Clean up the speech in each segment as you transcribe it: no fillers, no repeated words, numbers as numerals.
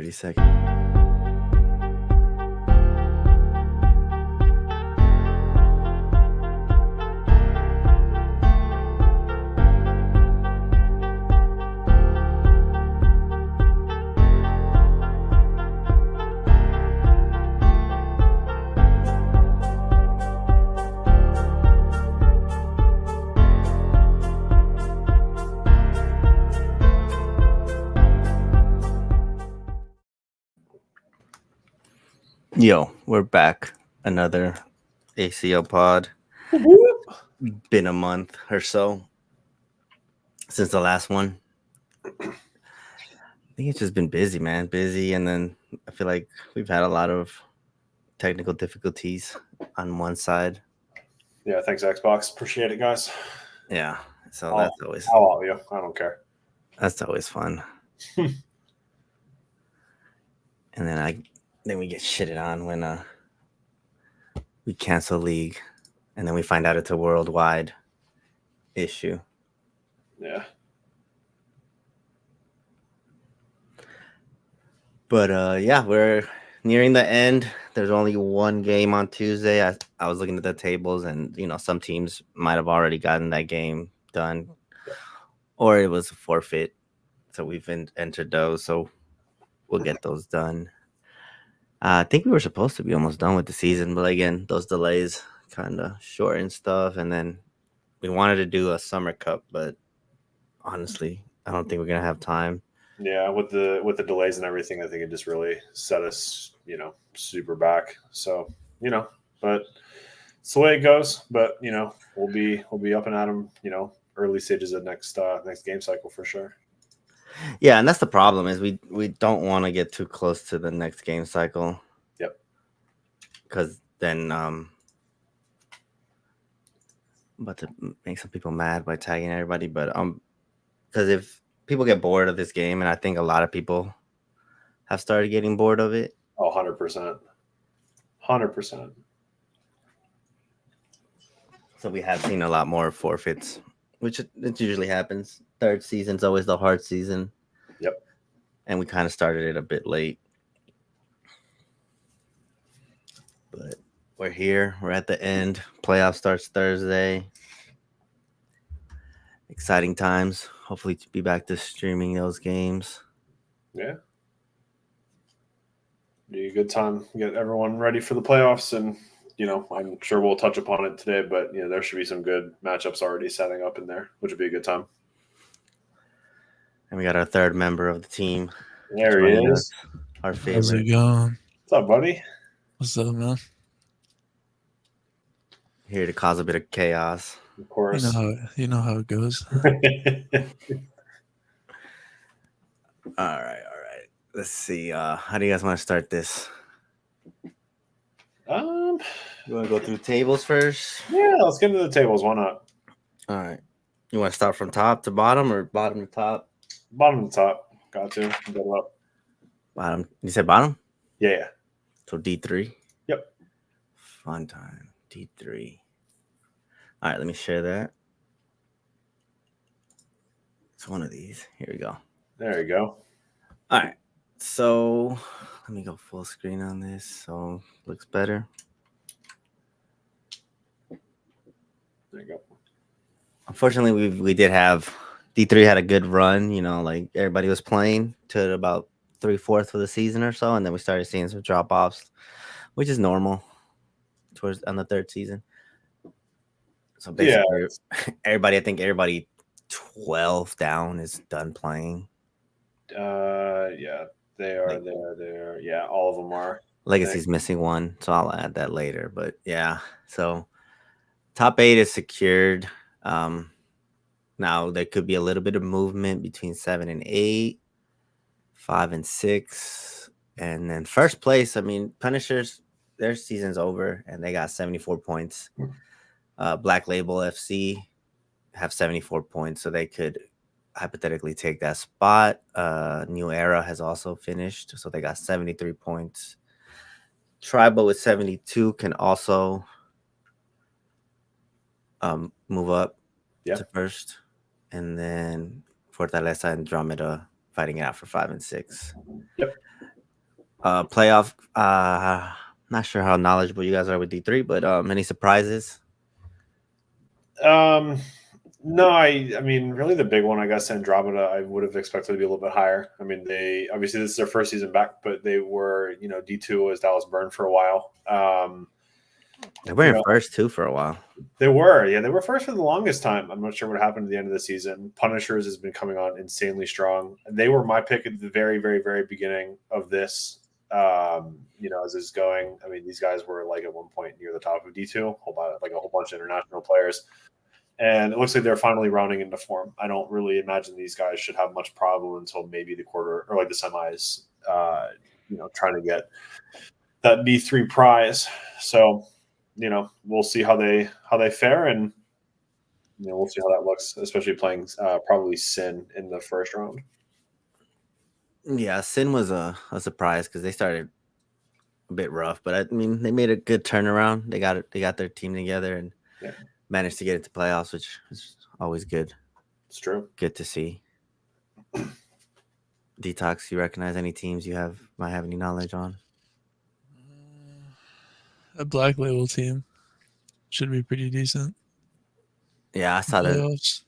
30 seconds. Yo, we're back. Another ACL pod. Been a month or so since the last one. I think it's just been busy, man. Busy, and then I feel like we've had a lot of technical difficulties on one side. Yeah, thanks Xbox. Appreciate it, guys. Yeah, so I'll all you. I don't care. That's always fun. And then we get shitted on when we cancel league, and then we find out it's a worldwide issue. Yeah. But yeah, we're nearing the end. There's only one game on Tuesday. I was looking at the tables, and some teams might have already gotten that game done, or it was a forfeit. So we've entered those, so we'll get those done. I think we were supposed to be almost done with the season, but again, those delays kind of shortened stuff, and then we wanted to do a summer cup, but honestly, I don't think we're gonna have time. Yeah, with the delays and everything, I think it just really set us, super back. So, but it's the way it goes. But we'll be up and at them, early stages of next game cycle for sure. Yeah, and that's the problem is we don't want to get too close to the next game cycle. Yep. Because then about to make some people mad by tagging everybody, but because if people get bored of this game, and I think a lot of people have started getting bored of it. Oh, 100%. 100%. So we have seen a lot more forfeits, which it usually happens. Third season's always the hard season. Yep. And we kind of started it a bit late. But we're here. We're at the end. Playoff starts Thursday. Exciting times. Hopefully to be back to streaming those games. Yeah. Be a good time. Get everyone ready for the playoffs, and I'm sure we'll touch upon it today, but there should be some good matchups already setting up in there, which would be a good time. And we got our third member of the team. There he is. Our favorite. How's it going? What's up, buddy? What's up, man? Here to cause a bit of chaos. Of course. You know how it goes. All right. Let's see. How do you guys want to start this? You want to go through tables first? Yeah, let's get into the tables. Why not? All right. You want to start from top to bottom or bottom to top? Bottom to top. Got to. Go up. Bottom. You said bottom? Yeah. So D3? Yep. Fun time. D3. All right, let me share that. It's one of these. Here we go. There you go. All right. So let me go full screen on this so it looks better. There you go. Unfortunately, we did have D3 had a good run, like everybody was playing to about 3/4 of the season or so, and then we started seeing some drop-offs, which is normal on the third season. So basically, everybody 12 down is done playing. Yeah, they are. Yeah, all of them are. Legacy's missing one, so I'll add that later. But yeah, so top 8 is secured. Now there could be a little bit of movement between 7 and 8, 5 and 6, and then first place. I mean, Punishers, their season's over, and they got 74 points. Black Label FC have 74 points, so they could hypothetically take that spot. New Era has also finished, so they got 73 points. Tribal with 72 can also move up to first, and then Fortaleza and Andromeda fighting it out for 5 and 6. Yep. Playoff. Not sure how knowledgeable you guys are with D3, but any surprises? No, I mean, really the big one, I guess, Andromeda, I would have expected to be a little bit higher. I mean, they obviously this is their first season back, but they were, D2 was Dallas Burn for a while. They were in first too for a while. They were first for the longest time. I'm not sure what happened at the end of the season. Punishers has been coming on insanely strong. They were my pick at the very, very, very beginning of this. As this is going, I mean, these guys were like at one point near the top of D2, like a whole bunch of international players. And it looks like they're finally rounding into form. I don't really imagine these guys should have much problem until maybe the quarter or like the semis, trying to get that D3 prize. So, we'll see how they fare, and we'll see how that looks, especially playing probably Sin in the first round. Yeah, Sin was a surprise because they started a bit rough, but I mean they made a good turnaround. They got their team together and managed to get into playoffs, which is always good. It's true. Good to see. Detox, you recognize any teams you might have any knowledge on? A Black Label team should be pretty decent. Yeah, I saw that. Playoffs.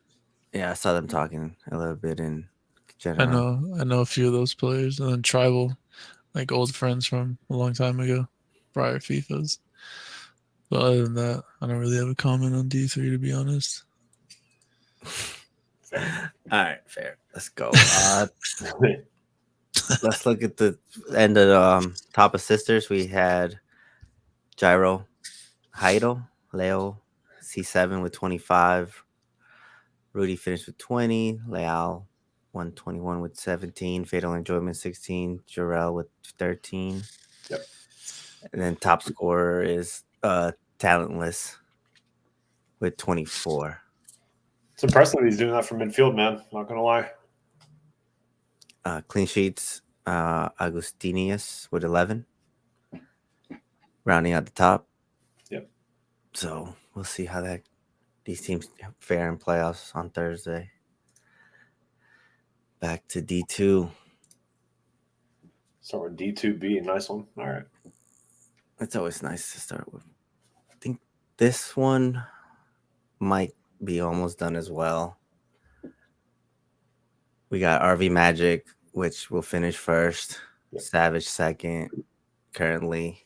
Yeah, I saw them talking a little bit in general. I know a few of those players, and then Tribal, like old friends from a long time ago, prior FIFAs. But other than that, I don't really have a comment on D3, to be honest. All right, fair. Let's go. Let's look at the end of the top of sisters. We had Gyro, Heidel, Leo, C7 with 25. Rudy finished with 20. Leal 121 with 17. Fatal Enjoyment 16. Jarrell with 13. Yep. And then top scorer is Talentless with 24. It's impressive he's doing that from midfield, man. Not gonna lie. Clean sheets, Agustinius with 11. Rounding out the top. Yep. So we'll see how these teams fare in playoffs on Thursday. Back to D2. Start with D2B. Nice one. All right. It's always nice to start with. I think this one might be almost done as well. We got RV Magic, which will finish first. Yep. Savage second. Currently,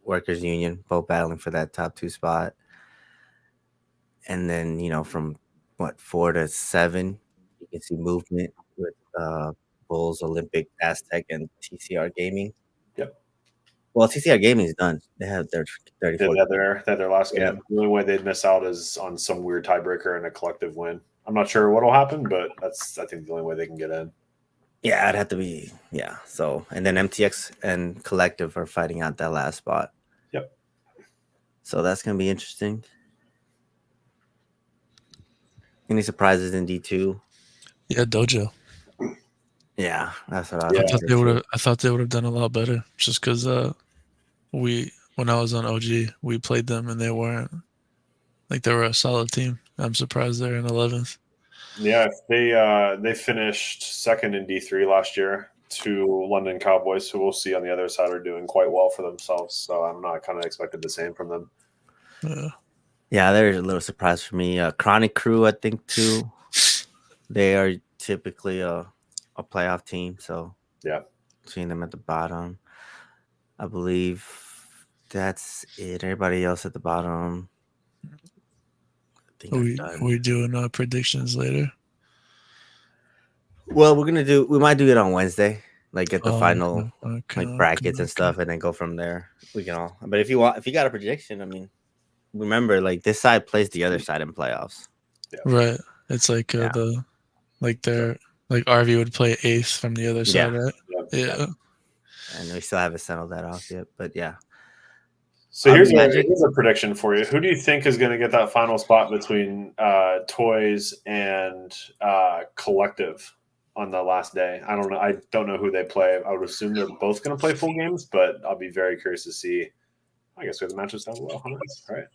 Workers Union both battling for that top 2 spot. And then, from 4 to 7, you can see movement with Bulls, Olympic, Aztec, and TCR Gaming. Yep. Well, TCR Gaming is done. They have their 34. They had their last game. The only way they'd miss out is on some weird tiebreaker and a collective win. I'm not sure what'll happen, but that's, I think, the only way they can get in. Yeah, it'd have to be. Yeah. So, and then MTX and Collective are fighting out that last spot. Yep. So that's going to be interesting. Any surprises in D2? Yeah, Dojo. Yeah, that's what I thought they would have. I thought they would have done a lot better, just because when I was on OG, we played them and they weren't like they were a solid team. I'm surprised they're in 11th. Yeah, they finished second in D3 last year to London Cowboys, who we'll see on the other side are doing quite well for themselves. So I'm not kind of expected the same from them. Yeah, they're a little surprise for me. Chronic Crew, I think too. They are typically a playoff team, so yeah, seeing them at the bottom. I believe that's it. Everybody else at the bottom. We're doing predictions later. Well, we might do it on Wednesday, like get the final brackets and stuff, and then go from there. We can all. But if you got a prediction, I mean, remember, like this side plays the other side in playoffs. Yeah. Right. It's like RV would play 8th from the other side, right? Yeah. And we still haven't settled that off yet, but yeah. So here's a prediction for you. Who do you think is going to get that final spot between Toys and Collective on the last day? I don't know. I don't know who they play. I would assume they're both going to play full games, but I'll be very curious to see. I guess we have the matches down below, right?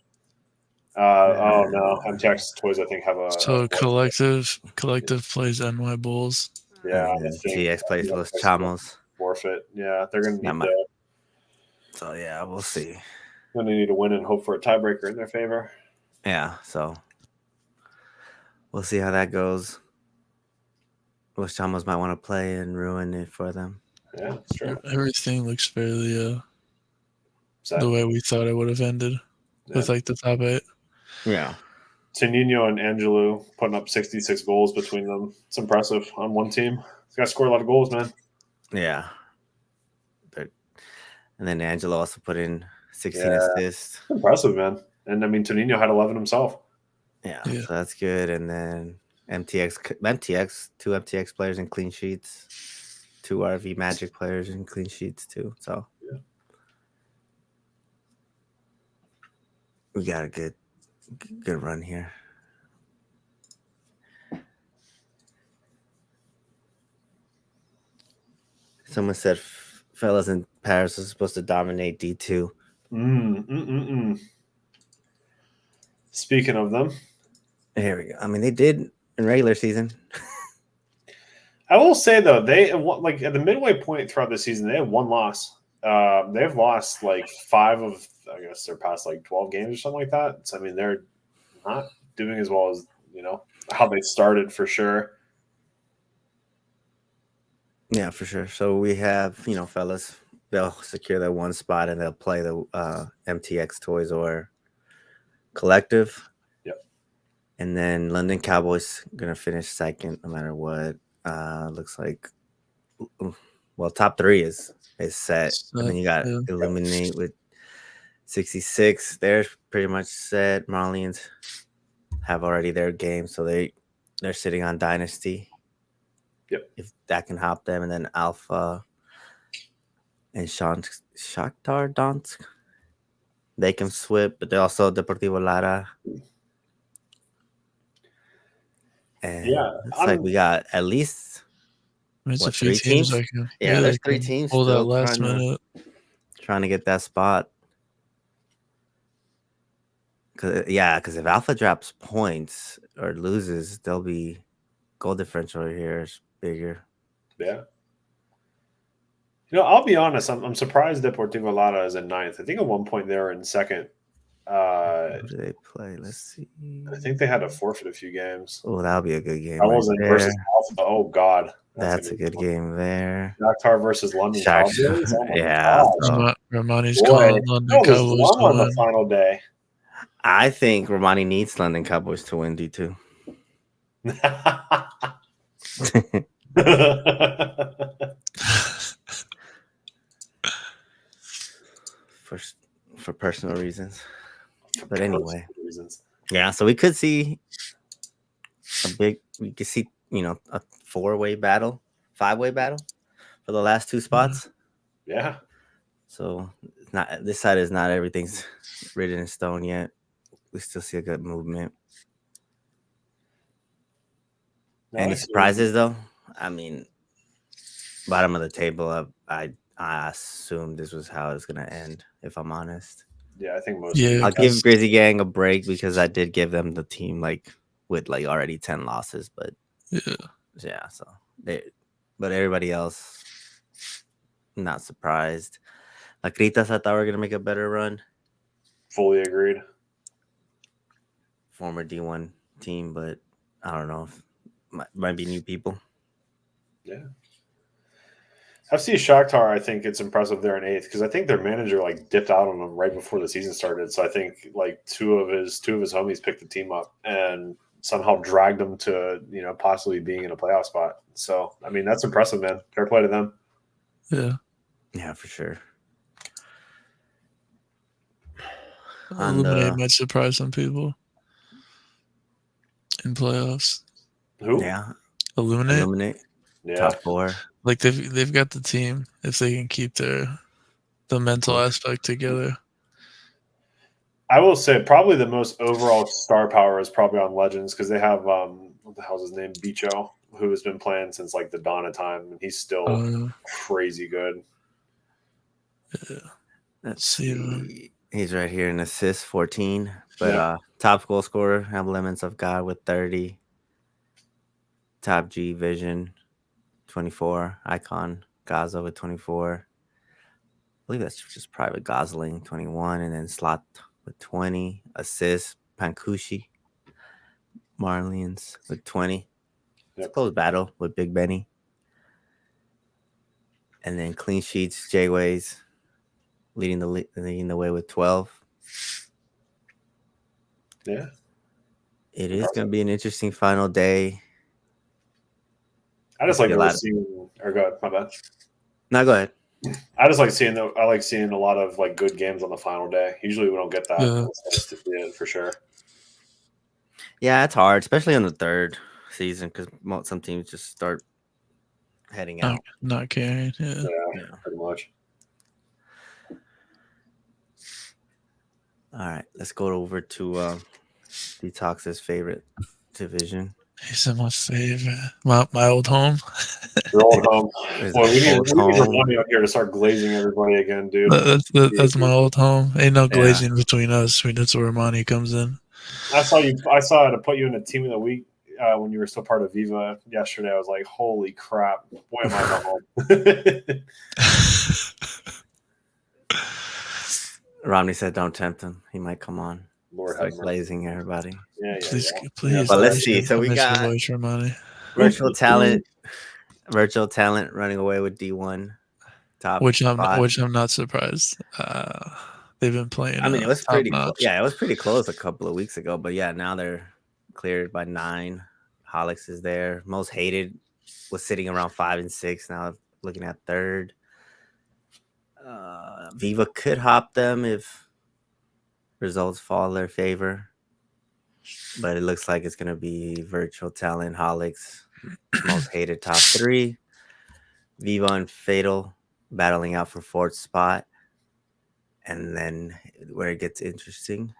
Oh no, MTX Toys I think have a. So Collective plays NY Bulls. Yeah, TX plays Los Chamos. forfeit. Yeah, they're going Not to much. need So yeah, we'll see. to win and hope for a tiebreaker in their favor. Yeah, so we'll see how that goes. Which Chamos might want to play and ruin it for them. Yeah, that's true. Everything looks fairly Sad. the way we thought it would have ended with Yeah. like the top 8. Yeah. Tenino and Angelo putting up 66 goals between them. It's impressive on one team. He's got to score a lot of goals, man. Yeah. And then Angelo also put in 16 Yeah. assists. Impressive, man. And I mean, Tenino had 11 himself. Yeah, Yeah. so that's good. And then MTX, 2 MTX players in clean sheets, 2 RV Magic players in clean sheets too. So Yeah. we got a good run here. Someone said fellas in Paris are supposed to dominate D2. Speaking of them, Here we go. I mean, they did in regular season. I will say though, they like at the midway point throughout the season, they had 1 loss. They've lost like 5 of, I guess, their past like 12 games or something like that. So I mean, they're not doing as well as how they started for sure. Yeah, for sure. So we have, fellas, they'll secure their 1 spot and they'll play the MTX Toys or Collective. Yep. And then London Cowboys going to finish second no matter what. Looks like, well, top 3 is set. And then you got Illuminate with 66. They're pretty much set. Marlians have already their game, so they're sitting on Dynasty. Yep. If that can help them. And then Alpha and Shakhtar Donetsk, they can swip, but they also Deportivo Lara. And it's like we got at least it's a few 3 teams. There's 3 teams pull that still last minute. trying to get that spot. Because if Alpha drops points or loses, they'll be goal differential here is bigger. Yeah. I'll be honest. I'm surprised Deportivo Lara is in 9th. I think at one point they were in 2nd. Who do they play? Let's see. I think they had to forfeit a few games. Oh, that'll be a good game. That wasn't versus Alpha. Oh God, that's a good game there. Shakhtar versus London Cowboys. Oh yeah, Romani's calling London Cowboys on the final day. I think Romani needs London Cowboys to win D2. For personal reasons. But anyway. Yeah, so we could see a 4-way battle, 5-way battle for the last 2 spots. Yeah. So it's not, this side is not everything's written in stone yet. We still see a good movement. Any surprises though? I mean, bottom of the table, I assumed this was how it's gonna end, if I'm honest. Yeah, I think most. I'll give Grizzly Gang a break because I did give them the team with already 10 losses, but so but everybody else, not surprised. Lacritas, I thought we were gonna make a better run. Fully agreed. Former D1 team, but I don't know if might be new people. Yeah. FC Shakhtar, I think it's impressive they're in 8th because I think their manager dipped out on them right before the season started. So I think two of his homies picked the team up and somehow dragged them to possibly being in a playoff spot. So I mean that's impressive, man. Fair play to them. Yeah, for sure. Illuminate might surprise some people in playoffs. Who? Yeah, Illuminate. Yeah. Top 4. They've got the team if they can keep the mental aspect together. I will say probably the most overall star power is probably on Legends because they have what the hell's his name, Bicho, who has been playing since the dawn of time, and he's still crazy good. Yeah. Let's see. He's right here in assists, 14. But top goal scorer, have Lemons of God with 30. Top G Vision, 24. Icon, Gaza with 24. I believe that's just private Gosling, 21, and then Slot with 20. Assists, Pankushi, Marlians with 20. It's a Yep. close battle with Big Benny. And then clean sheets, J-Ways leading the way with 12. Yeah. It is going to be an interesting final day. I just like Be a that we're lot of- seeing. Or go ahead, my bad. No, go ahead. I just like seeing. I like seeing a lot of like good games on the final day. Usually we don't get that. Yeah. It's nice to see it for sure. Yeah, it's hard, especially on the third season because some teams just start heading out. Not caring. Yeah. Yeah, pretty much. All right, let's go over to Detox's favorite division. He said my favorite. My old home. Your old home. His Boy, we need old Ramani out here to start glazing everybody again, dude. That's my old home. Ain't no Yeah. glazing between us. I mean, that's where Ramani comes in. I saw how to put you in a team of the week when you were still part of Viva yesterday. I was like, holy crap. Boy, am I home. Romney said, "Don't tempt him. He might come on." Lord Start have mercy. glazing everybody. Yeah, Please. But let's see. So we Mr. got Voice Ramani. virtual talent running away with D1 top Which spot. I'm not surprised. They've been playing. I mean, it was top pretty. notch. Yeah, it was pretty close a couple of weeks ago. But yeah, now they're cleared by 9. Holix is there. Most hated was sitting around 5 and 6. Now looking at third. Viva could hop them if results fall in their favor, but it looks like it's going to be virtual talent, Holix, most hated top 3, Viva and Fatal battling out for 4th spot, and then where it gets interesting,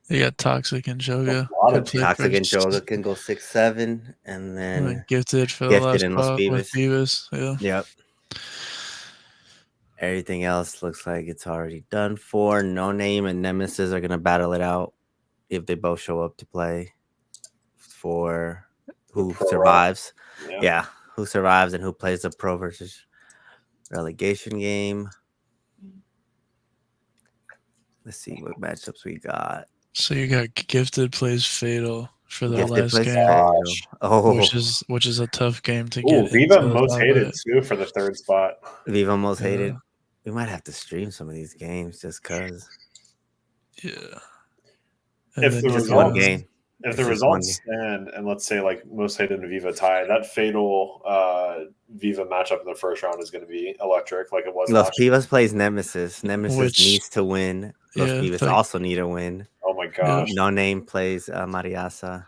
They got Toxic and Joga. A lot of Could play Toxic and first. Joga can go 6-7, and then Gifted for the Gifted last and Los spot with Beavis. Yeah. yep. Everything else looks like it's already done for. No Name and Nemesis are going to battle it out if they both show up to play for who Pro survives. Yeah. Yeah, who survives and who plays the pro versus relegation game. Let's see what matchups we got. So you got Gifted plays Fatal for the Gifted last plays game, Fatal. Oh, which is a tough game to Ooh, get. Viva into. most hated too for the 3rd spot. Viva most Yeah. hated. We might have to stream some of these games just because. Yeah. If then the you Just got- one game. If It's the just results stand, and let's say like most hated and Viva tie, that Fatal Viva matchup in the first round is going to be electric, like it was Los last year. Pivas plays Nemesis. Nemesis Which- needs to win. Los Yeah, Pivas like- also need a win. Oh my gosh. No Name plays Mariasa.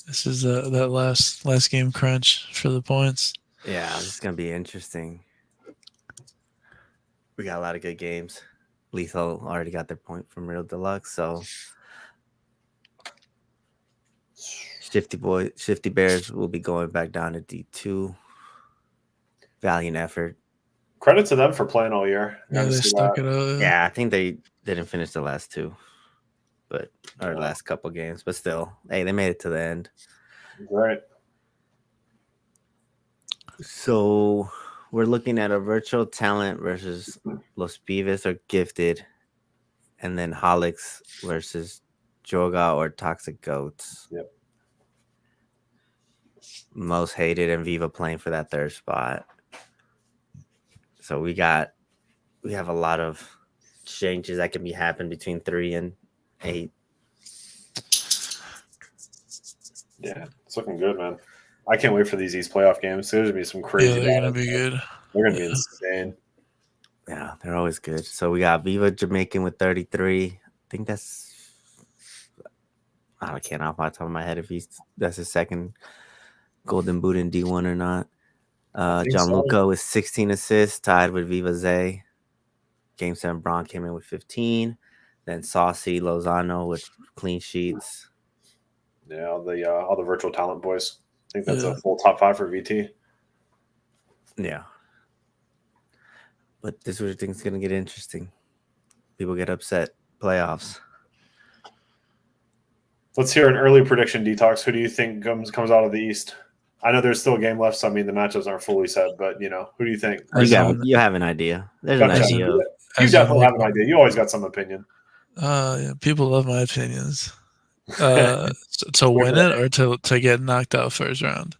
This is that last game crunch for the points. Yeah, this is gonna be interesting. We got a lot of good games. Lethal already got their point from Real Deluxe, so Shifty Bears will be going back down to D2. Valiant effort. Credit to them for playing all year. Yeah, Gotta they see stuck that. it out. Yeah, I think they didn't finish the last 2, or Yeah. last couple games, but still, hey, they made it to the end. Right. So we're looking at a virtual talent versus Los Pibes or Gifted, and then Holix versus Joga or Toxic Goats. Yep. Most hated and Viva playing for that 3rd spot. So we have a lot of changes that can be happening between 3 and 8. Yeah, it's looking good, man. I can't wait for these East playoff games. There's gonna be some crazy. Yeah, they're gonna battles, be man. good. They're gonna be Yeah. insane. Yeah, they're always good. So we got Viva Jamaican with 33. I think I can't off the top of my head if that's his 2nd Golden Boot in D1 or not. think Gianluca so. with 16 assists, tied with Viva Zay. Game 7 Braun came in with 15. Then Saucy Lozano with clean sheets. Yeah, all the virtual talent boys. I think that's Yeah. a full top 5 for VT. Yeah. But this is where things going to get interesting. People get upset. Playoffs. Let's hear an early prediction, Detox. Who do you think comes out of the East? I know there's still a game left, so I mean the matchups aren't fully set, but you know, who do you think? As You have an idea. There's an Gotcha. idea. You as in definitely what? have an idea. You always got some opinion. Yeah, people love my opinions. To win it or to get knocked out first round.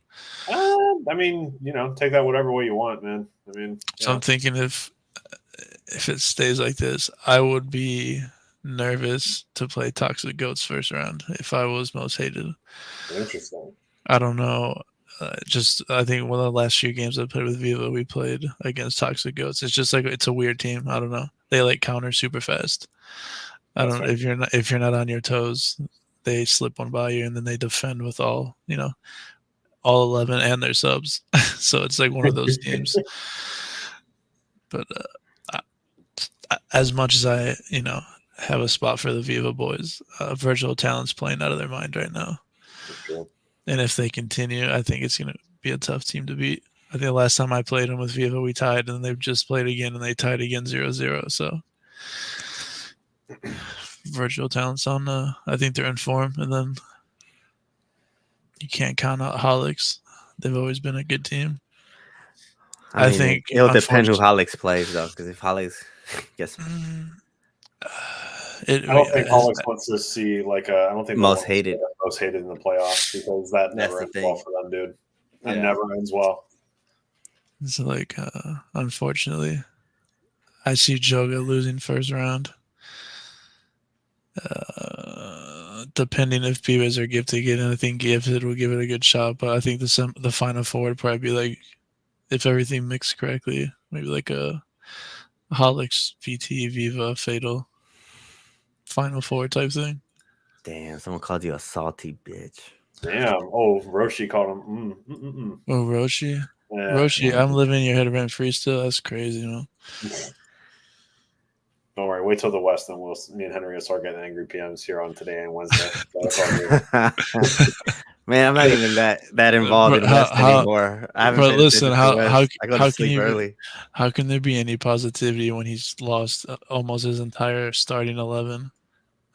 I mean, you know, take that whatever way you want, man. I mean, So I'm thinking if it stays like this, I would be nervous to play Toxic Goats first round if I was most hated. interesting. I don't know. I think one of the last few games I played with Viva, we played against Toxic Goats. It's just like it's a weird team. I don't know. They like counter super fast. I don't. If you're not on your toes, they slip one by you and then they defend with all 11 and their subs. So it's like one of those teams. But as much as I have a spot for the Viva boys, Virtual Talent's playing out of their mind right now. Sure. And if they continue, I think it's going to be a tough team to beat. I think the last time I played them with Viva, we tied, and they've just played again, and they tied again 0-0. So Virtual Talent's on. I think they're in form, and then you can't count out Holix. They've always been a good team. I mean, think it'll depend who Holix plays, though, because if Holix gets I don't think Holix wants to see I don't think most hated in the playoffs because that never ends well for them, dude. That never ends well. It's like, unfortunately, I see Joga losing first round. Depending if Pibes or Gifted get in, I think Gifted will give it a good shot. But I think the final four would probably be like, if everything mixed correctly, maybe like a Holix, VT, Viva, Fatal, final four type thing. Damn, someone called you a salty bitch. Damn. Oh, Roshi called him. Oh, Roshi. Yeah. Roshi, I'm living in your head rent free still. That's crazy, man. Don't worry. Wait till the West, and me and Henry will start getting angry PMs here on today and Wednesday. Man, I'm not even that involved in West anymore. I haven't. But listen, I go to sleep early. How can there be any positivity when he's lost almost his entire starting 11?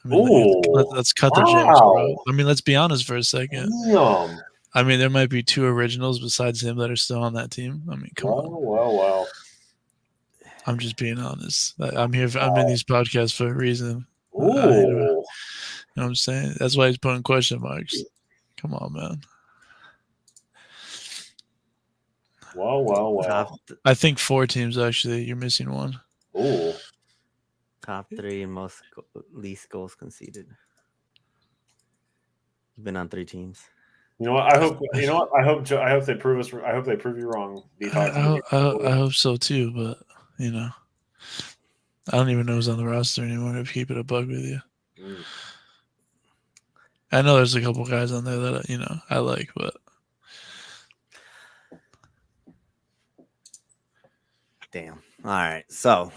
I mean, let's cut the jinx, bro. I mean, let's be honest for a second. Damn. I mean, there might be two originals besides him that are still on that team. I mean, come on. Well. I'm just being honest. I'm here. I'm in these podcasts for a reason. Ooh. You know what I'm saying? That's why he's putting question marks. Come on, man. Well. I think 4 teams, actually. You're missing one. Ooh. Top 3 and least goals conceded. You've been on 3 teams. You know what? I hope. You know what? I hope they prove us. I hope they prove you wrong. I hope so too. But I don't even know who's on the roster anymore. To keep it a bug with you. I know there's a couple guys on there that I like, but damn. All right, so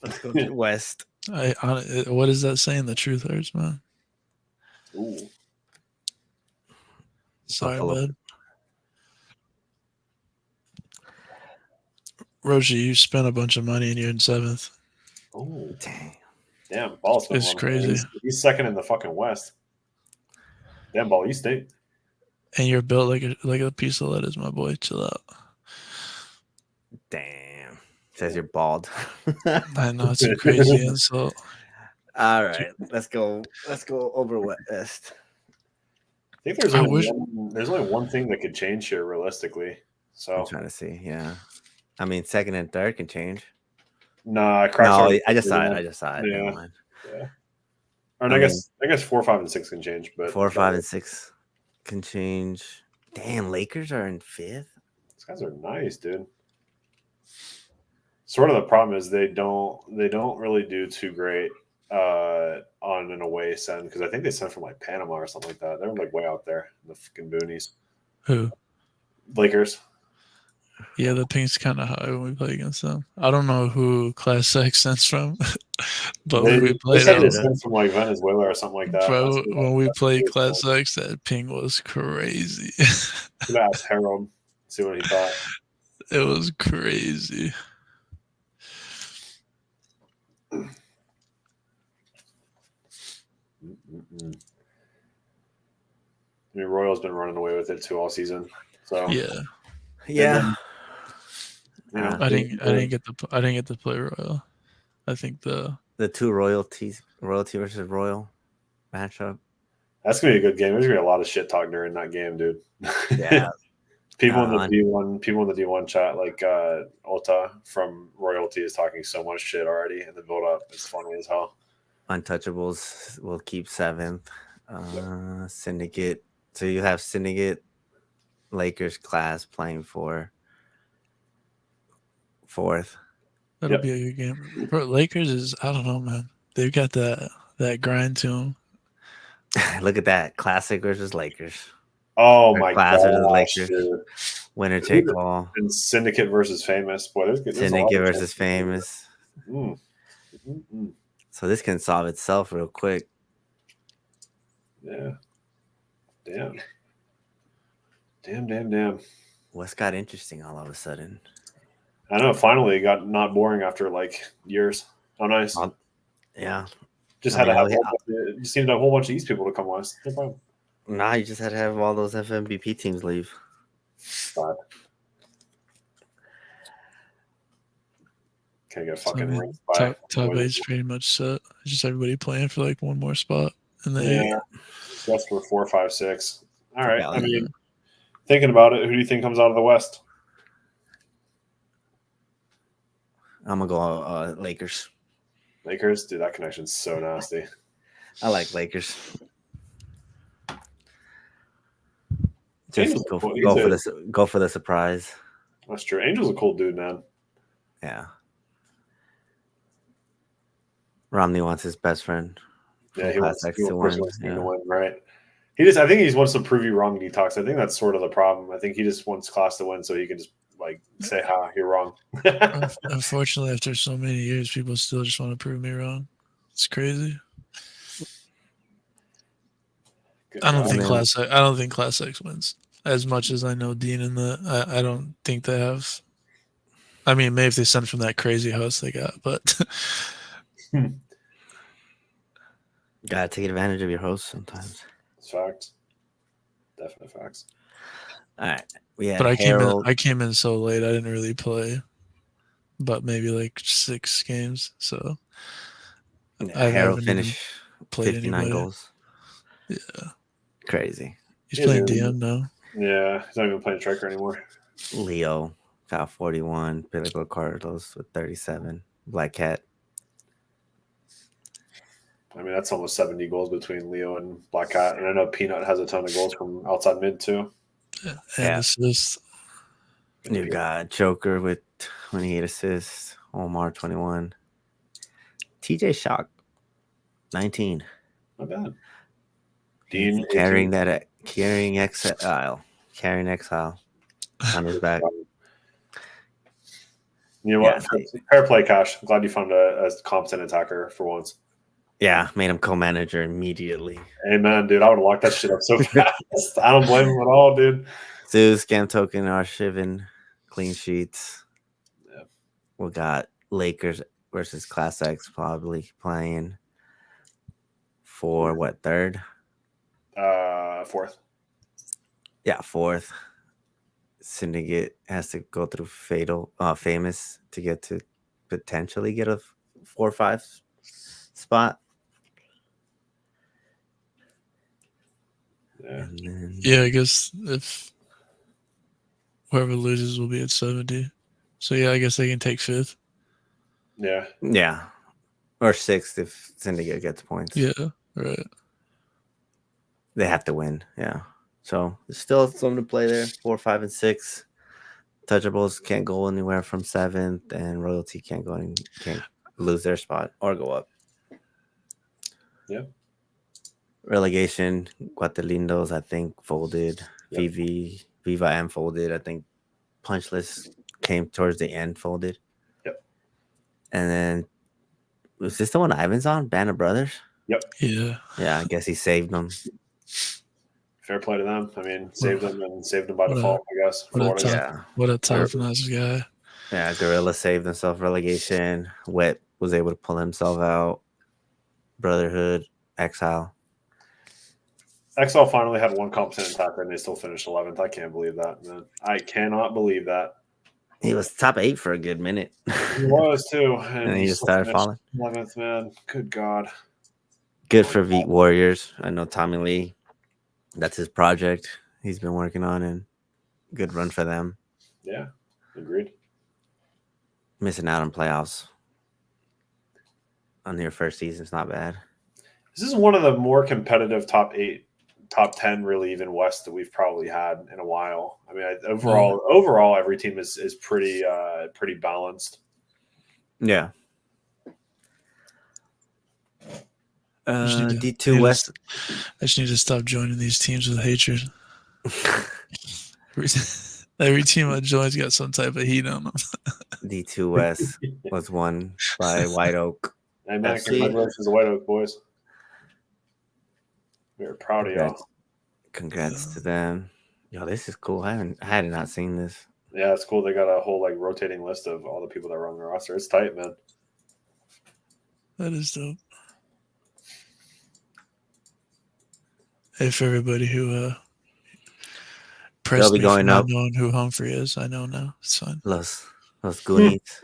let's go to the West. What is that saying? The truth hurts, man. Ooh. Sorry, bud. Roshi, you spent a bunch of money and you're in 7th. Oh, damn. Ball's It's crazy. He's second in the fucking West. Damn, Ball, you stink. And you're built like a piece of lettuce, my boy. Chill out. Damn. Says you're bald. I know, it's a crazy insult. All right, let's go over West. I think there's only one thing that could change here realistically. So I'm trying to see. Yeah, I mean, 2nd and 3rd can change. Nah, I just saw it. Yeah. Never mind. Yeah. I guess 4, 5, and 6 can change, but 4, 5, and 6 can change. Damn, Lakers are in 5th. These guys are nice, dude. Sort of the problem is they don't really do too great on an away send because I think they sent from like Panama or something like that. They're like way out there in the fucking boonies. Who? Lakers. Yeah, the ping's kind of high when we play against them. I don't know who Class X sends from, but when we played they sent from like Venezuela or something like that. Bro, when we played Class X, that ping was crazy. Could ask Harold, see what he thought. It was crazy. I mean, Royal's been running away with it too all season. So Yeah, Yeah. then, you know, I didn't get to play Royal. I think the The royalty versus royal matchup. that's gonna be a good game. There's gonna be a lot of shit talk during that game, dude. Yeah. People in the D1 chat, like Ota from Royalty, is talking so much shit already in the build up. It's funny as hell. Untouchables will keep 7th. Syndicate. So you have Syndicate, Lakers class playing for 4th. that'll Yep. be a good game. Bro, Lakers is I don't know, man. They've got that grind to them. Look at that. Classic versus Lakers. Oh Or my class versus gosh, Lakers. dude. Winner take all. And Syndicate versus Famous. Boy, there's a lot Syndicate of versus chances. Famous. Mm. Mm-mm. So this can solve itself real quick. Yeah. Damn. What's got interesting all of a sudden? I know. Finally, it got not boring after like years. Oh, nice. Yeah. Just I had to mean, have. You seemed to have a whole bunch of East people to come west. No problem. Nah, you just had to have all those FMVP teams leave. But can't get fucking mean, rinsed by. Top eight's pretty much set. It's just everybody playing for like one more spot in the eight. Yeah. West were 4, 5, 6. All right. Yeah, I mean, thinking about it, who do you think comes out of the West? I'm gonna go Lakers. Lakers, dude, that connection's so nasty. I like Lakers. Angel's Just go cool. go for the surprise. That's true. Angel's a cool dude, man. Yeah. Romney wants his best friend. Yeah, he from wants Class X to to win, win. to win, right? I think he just wants to prove you wrong, Detox. I think that's sort of the problem. I think he just wants Class to win so he can just like say, "Ha, you're wrong." Unfortunately, after so many years, people still just want to prove me wrong. It's crazy. I don't think Class X wins. As much as I know Dean and I don't think they have. I mean, maybe if they send from that crazy house they got, but Gotta take advantage of your host sometimes. It's facts. Definite facts. All right. We had but Harold. I came in so late I didn't really play, but maybe like 6 games. So I Harold haven't finished played 59 anybody. goals. Yeah, Crazy. he's Yeah, playing dude. DM now. Yeah, he's not even playing striker anymore. Leo got 41. Pedro Carlos with 37. Black Cat. I mean, that's almost 70 goals between Leo and Black Cat. And I know Peanut has a ton of goals from outside mid, too. And Yeah. assists. You got Joker with 28 assists. Omar 21. TJ Shock 19. Not bad. Dean Carrying exile on his back. You know what? Fair play, Cash. I'm glad you found a competent attacker for once. Yeah, made him co-manager immediately. Amen, dude. I would have locked that shit up so fast. I don't blame him at all, dude. Zeus, Scam Token, Arshivan, clean sheets. Yeah. We got Lakers versus Class X probably playing for what, 3rd? 4th. Yeah, 4th. Syndicate has to go through Famous to get to potentially get a 4 or 5 spot. Yeah. And then, Yeah, I guess if whoever loses will be at 70. So yeah, I guess they can take 5th. Yeah. yeah, or 6th if Syndicate gets points. Yeah, right. They have to win. Yeah. So there's still something to play there. 4, 5, and 6. Touchables can't go anywhere from 7th, and Royalty can't lose their spot or go up. Yeah. Relegation, Guatelindos, I think, folded. Yep. Viva M folded. I think Punchless came towards the end, folded. Yep. And then, was this the one Ivan's on? Band of Brothers? Yep. Yeah. Yeah, I guess he saved them. Fair play to them. I mean, saved them by What a- default, I guess. For what a what it is. Yeah. What a top-notch guy. Yeah, Gorilla saved himself relegation. Wet was able to pull himself out. Brotherhood, exile. XL finally had one competent attacker and they still finished 11th. I can't believe that, man. I cannot believe that. He was top 8 for a good minute. He was too, And then he just still started finished falling. 11th, man. Good God. Good for Veet Warriors. I know Tommy Lee. That's his project he's been working on, and good run for them. Yeah, agreed. Missing out on playoffs on their first season is not bad. This is one of the more competitive top 8, top 10, really even West that we've probably had in a while. I mean, overall, every team is pretty balanced. Yeah. D2 I West. just need to stop joining these teams with hatred. Every team I join's got some type of heat on them. D2 West was won by White Oak. Hey, man, FC. congratulations to White Oak boys. We're proud of y'all. Congrats to them. Yo, this is cool. I had not seen this. Yeah, it's cool. They got a whole like rotating list of all the people that are on the roster. It's tight, man. That is dope. Hey, for everybody who pressed be me going for not up. knowing who Humphrey is, I know now. It's fine. Los Goonies.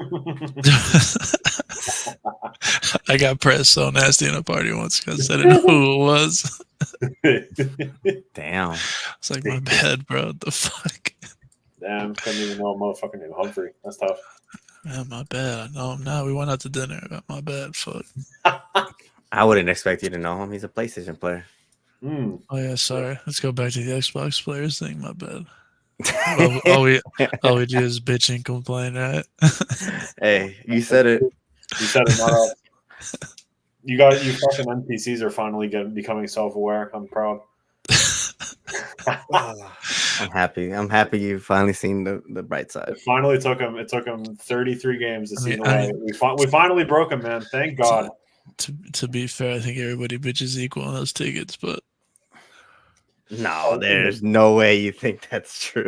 I got pressed so nasty in a party once because I didn't know who it was. Damn. It's like, my bad, bro. What the fuck? Damn, couldn't even know a motherfucker named Humphrey. That's tough. Man, my bad. I know him now. We went out to dinner. My bad. Fuck. I wouldn't expect you to know him. He's a PlayStation player. Mm. Oh yeah, sorry. Let's go back to the Xbox players thing. My bad. all we do is bitch and complain, right? Hey, you said it. You said it, not us. You fucking NPCs are finally becoming self-aware. I'm proud. I'm happy. I'm happy you finally seen the bright side. It finally took him. It took him 33 games to I see mean, the way. We finally broke him, man. Thank God. To be fair, I think everybody bitches equal on those tickets, but No, there's no way you think that's true.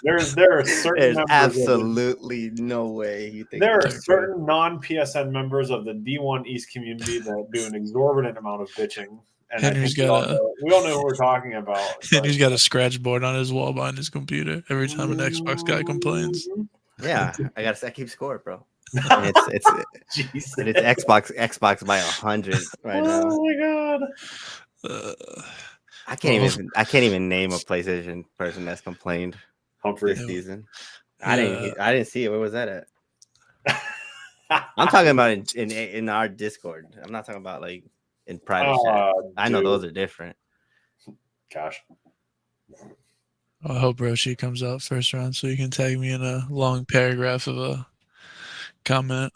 There are certain There's members absolutely no way you think there are that's true. certain non-PSN members of the D1 East community that do an exorbitant amount of bitching. And Henry's we all know what we're talking about. Henry's got a scratch board on his wall behind his computer every time an Xbox guy complains. Yeah, I keep score, bro. And it's Xbox by 100 right now. Oh my God. I can't even name a PlayStation person that's complained Humphrey this season. Yeah. I didn't see it. Where was that at? I'm talking about in our Discord. I'm not talking about like in private chat. I know those are different. Gosh. I hope Roshi comes out first round so you can tag me in a long paragraph of a comment.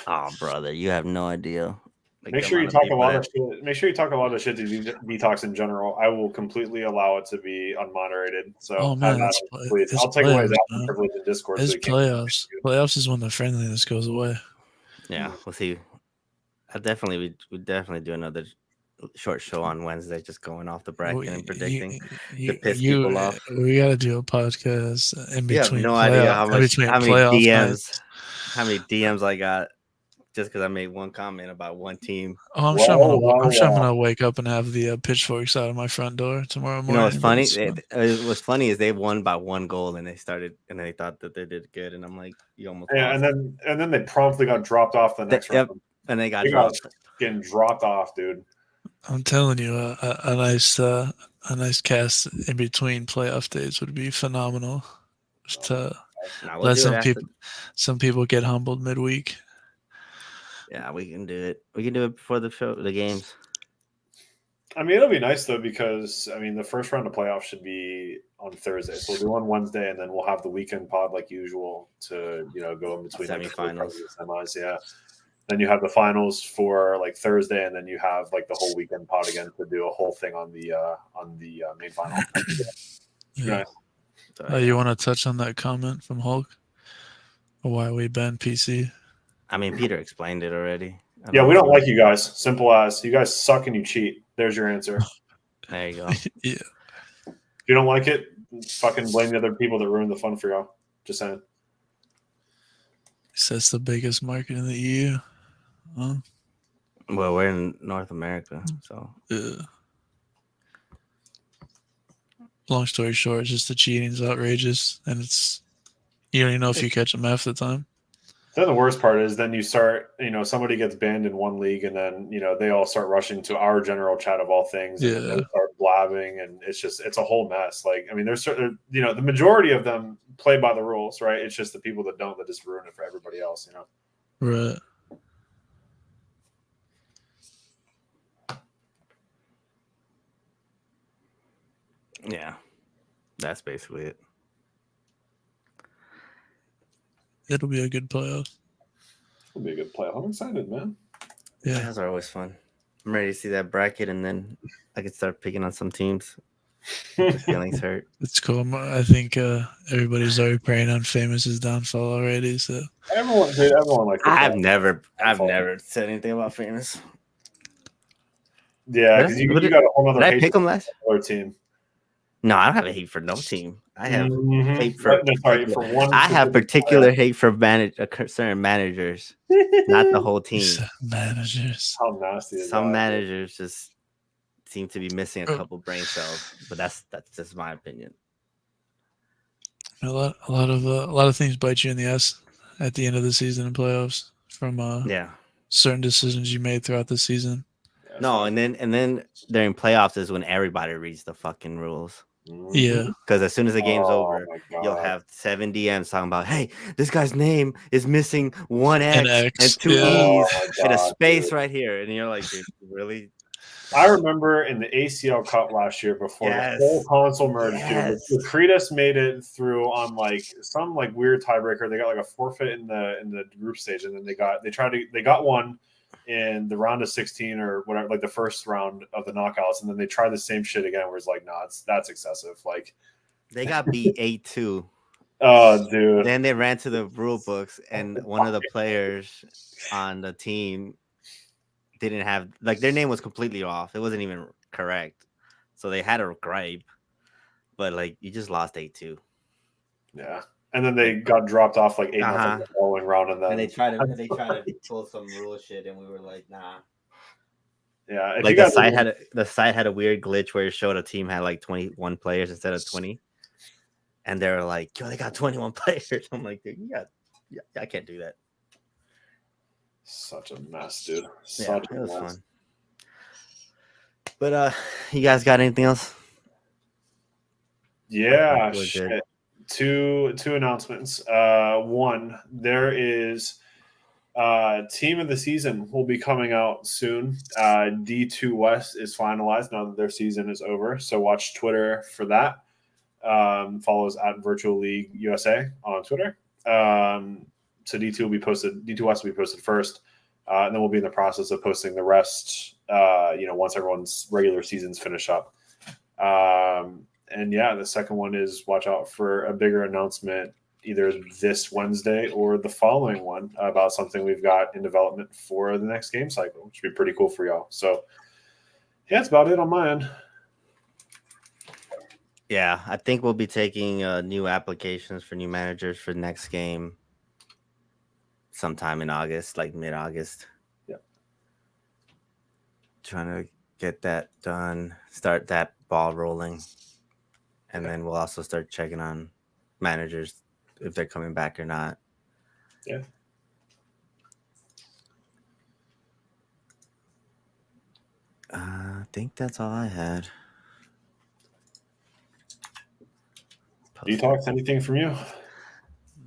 Oh, brother, you have no idea. Like, Make sure you talk a lot of shit. Make sure you talk a lot of shit to Detox in general. I will completely allow it to be unmoderated. So, oh man, please, I'll take away that privilege in Discord. It's playoffs. Playoffs is when the friendliness goes away. Yeah, we'll see. We definitely do another short show on Wednesday, just going off the bracket and predicting to piss people off. We got to do a podcast in between. You have no idea how many DMs I got just because I made one comment about one team. Oh, I'm sure I'm gonna wake up and have the pitchforks out of my front door tomorrow morning. You know what's funny? What's funny is they won by 1 goal and they thought that they did good, and I'm like, you almost. Yeah, and then they promptly got dropped off the next round. And they got dropped. Getting dropped off, dude. I'm telling you, a nice cast in between playoff days would be phenomenal. Just to let some people get humbled midweek. Yeah, we can do it. We can do it before the games. I mean, it'll be nice though because I mean the first round of playoffs should be on Thursday, so we'll do on Wednesday, and then we'll have the weekend pod like usual to go in between semifinals. Semis, yeah. Then you have the finals for like Thursday, and then you have like the whole weekend pod again to do a whole thing on the main final. Yeah. You want to touch on that comment from Hulk? Why we banned PC? I mean, Peter explained it already. Yeah, we don't like you guys. Simple as. You guys suck and you cheat. There's your answer. There you go. Yeah. If you don't like it, fucking blame the other people that ruined the fun for y'all. Just saying. That's the biggest market in the EU. Huh? Well, we're in North America, so. Yeah. long story short, it's just the cheating's outrageous, and you don't even know if you catch them half the time. Then the worst part is then you start, somebody gets banned in one league and then, they all start rushing to our general chat of all things and then they start blabbing and it's a whole mess. Like, I mean, there's certain, the majority of them play by the rules, right? It's just the people that don't that just ruin it for everybody else, Right. Yeah. That's basically it. It'll be a good playoff. It'll be a good playoff. I'm excited, man. Yeah. Those are always fun. I'm ready to see that bracket, and then I can start picking on some teams. My feelings hurt. It's cool. I think everybody's already praying on Famous's downfall already. So everyone likes. I've never said anything about Famous. Yeah, because you got a whole other. Did I pick them last team? No, I don't have a hate for no team. I have hate for. For one. I have particular hate for certain managers, not the whole team. Managers. How nasty is Some that? managers just seem to be missing a couple brain cells, but that's just my opinion. A lot of things bite you in the ass at the end of the season and playoffs from certain decisions you made throughout the season. No, and then during playoffs is when everybody reads the fucking rules. Yeah, because as soon as the game's over, you'll have 7 DMs talking about, hey, this guy's name is missing one X and 2 E's and a space right here, and you're like, dude, really? I remember in the ACL Cup last year before the whole console merged, dude. Cretus made it through on like some like weird tiebreaker. They got like a forfeit in the group stage, and then they got one in the round of 16 or whatever, like the first round of the knockouts, and then they tried the same shit again where it's like, nah, that's excessive. Like they got beat 8-2. Oh, dude. Then they ran to the rule books, and one of the players on the team didn't have, like, their name was completely off. It wasn't even correct. So they had a gripe, but like, you just lost 8-2. Yeah. And then they got dropped off like 8-0 the following round, and then they tried to pull some rule shit, and we were like, nah. Yeah, like the site had a weird glitch where it showed a team had like 21 players instead of 20, and they were like, yo, they got 21 players. I'm like, dude, I can't do that. Such a mess, dude. It was fun. But you guys got anything else? Yeah, shit. Two announcements. One, there is team of the season will be coming out soon. D2 West is finalized now that their season is over. So watch Twitter for that. Follows at Virtual League USA on Twitter. So D2 will be posted. D2 West will be posted first, and then we'll be in the process of posting the rest. Once everyone's regular seasons finish up. And yeah, the second one is watch out for a bigger announcement either this Wednesday or the following one about something we've got in development for the next game cycle, which would be pretty cool for y'all. So yeah, that's about it on my end. Yeah, I think we'll be taking new applications for new managers for the next game sometime in August, like mid-August. Yeah. Trying to get that done, start that ball rolling. And then we'll also start checking on managers if they're coming back or not. Yeah. I think that's all I had. Detox, anything from you?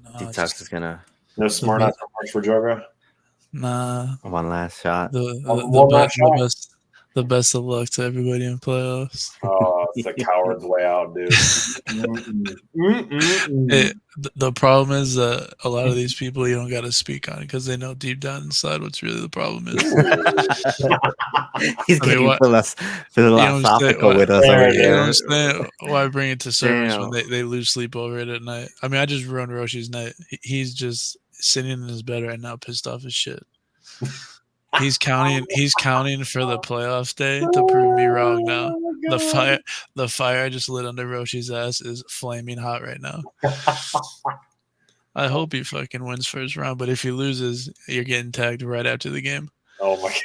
No, Detox is gonna. No smart ass for Joga. Nah. One last shot. The best of luck to everybody in playoffs. Oh, it's a coward's way out, dude. The problem is that a lot of these people you don't got to speak on because they know deep down inside what's really the problem is. He's getting philosophical with us over here. You understand why I bring it to service when they lose sleep over it at night. I mean, I just ruined Roshi's night. He's just sitting in his bed right now, pissed off as shit. He's counting for the playoff day to prove me wrong now. The fire I just lit under Roshi's ass is flaming hot right now. I hope he fucking wins first round, but if he loses, you're getting tagged right after the game. Oh my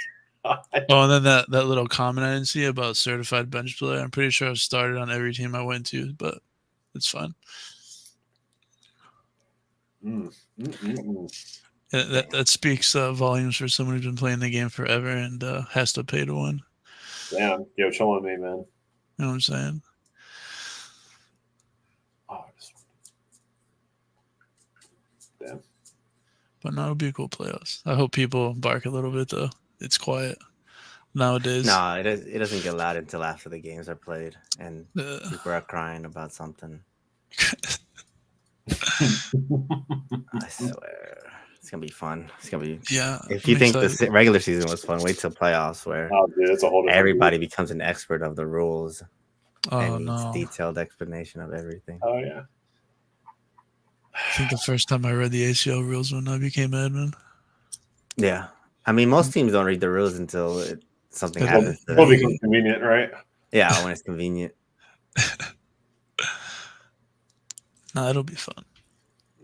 god. Oh, and then that little comment I didn't see about certified bench player. I'm pretty sure I've started on every team I went to, but it's fine. That speaks volumes for someone who's been playing the game forever and has to pay to win. Damn, yo, chill on me, man. You know what I'm saying? Oh, damn. But no, it'll be a cool playoffs. I hope people bark a little bit though. It's quiet nowadays. No, it doesn't get loud until after the games are played and people are crying about something. I swear. It's gonna be fun. It's gonna be If you think the regular season was fun, wait till playoffs where dude, it's a whole everybody becomes an expert of the rules. Oh and no! Detailed explanation of everything. Oh yeah. I think the first time I read the ACL rules when I became admin. Yeah, I mean most teams don't read the rules until something happens. It'll become convenient, right? Yeah, when it's convenient. Nah, it'll be fun.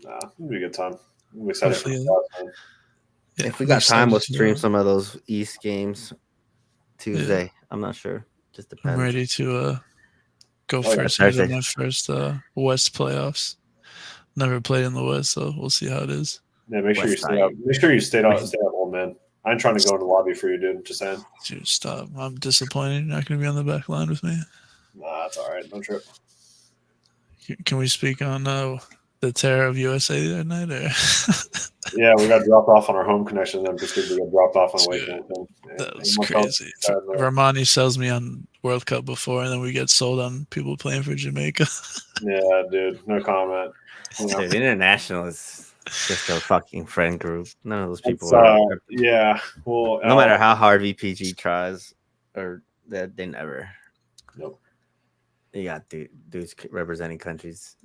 Nah, it'll be a good time. I'm excited for Yeah, if we got time, we'll stream some of those East games Tuesday. I'm not sure. Just depends. I'm ready to go first into my first West playoffs. Never played in the West, so we'll see how it is. Yeah, make sure you stay up. Make sure you stay home, man. I'm trying to go in the lobby for you, dude. Just saying. Dude, stop. I'm disappointed. You're not going to be on the back line with me. Nah, that's all right. No trip. Can we speak on the terror of USA the other night? Or? Yeah, we got dropped off on our home connection. Then just we got dropped off on way. That was crazy. Romani sells me on World Cup before, and then we get sold on people playing for Jamaica. Yeah, dude. No comment. Dude, international is just a fucking friend group. None of those people yeah. Well, no matter how hard VPG tries, or that they never. Nope. You got dudes representing countries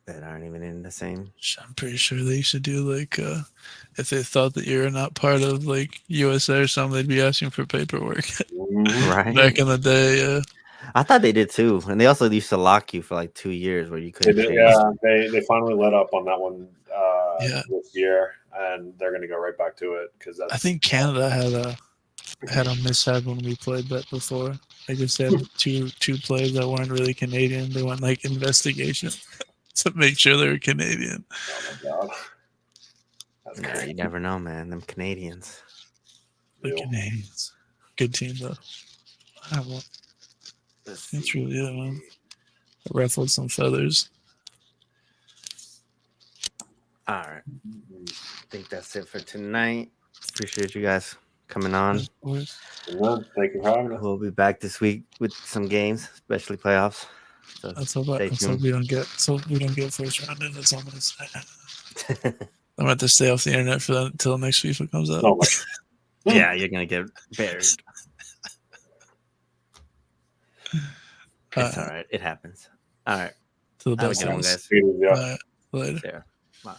that aren't even in the same. I'm pretty sure they should do like if they thought that you're not part of like USA or something, they'd be asking for paperwork. Right. Back in the day, yeah. I thought they did too, and they also used to lock you for like 2 years where you couldn't. They finally let up on that one this year, and they're going to go right back to it because I think Canada had a mishap when we played that before. They just had two players that weren't really Canadian. They went like investigation to make sure they were Canadian. Oh my god! That's crazy. You never know, man. Them Canadians. The Canadians, good team though. It's really it, man. Ruffled some feathers. All right. I think that's it for tonight. Appreciate you guys coming on. Thank you for having us. We'll be back this week with some games, especially playoffs. So let's hope we don't get first round in. That's all I'm gonna say. I'm gonna have to stay off the internet for that until next FIFA comes out. Oh yeah, you're gonna get buried. It's all right. It happens. All right. To the best. Have a good one, guys. Later. Bye.